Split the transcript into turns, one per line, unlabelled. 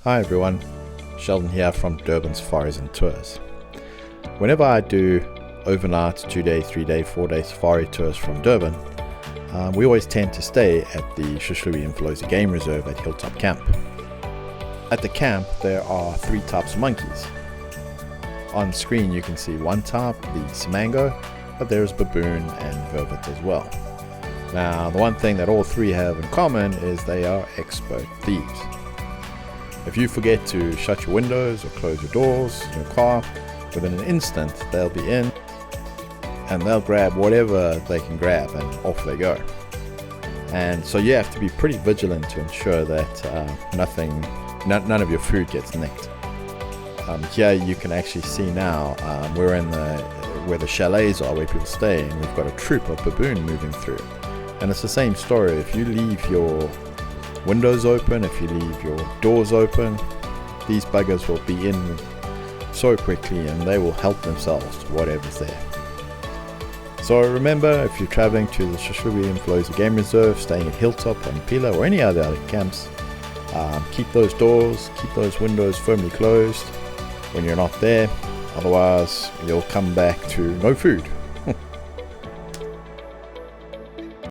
Hi everyone, Sheldon here from Durban Safaris and Tours. Whenever I do overnight, 2-day, 3-day, 4-day safari tours from Durban, we always tend to stay at the Hluhluwe Imfolozi Game Reserve at Hilltop camp. At the camp there are 3 types of monkeys. On screen you can see one type, the Samango, but there is Baboon and Vervets as well. Now the one thing that all 3 have in common is they are expert thieves. If you forget to shut your windows or close your doors in your car, within an instant they'll be in and they'll grab whatever they can grab and off they go. And so you have to be pretty vigilant to ensure that none of your food gets nicked. Here you can actually see now we're in where the chalets are, where people stay, and we've got a troop of baboon moving through. And it's the same story. If you leave your windows open, if you leave your doors open, these buggers will be in so quickly and they will help themselves to whatever's there. So remember, if you're traveling to the Hluhluwe Imfolozi Game Reserve, staying at Hilltop or Mpila or any other camps, keep those doors, keep those windows firmly closed when you're not there, otherwise you'll come back to no food.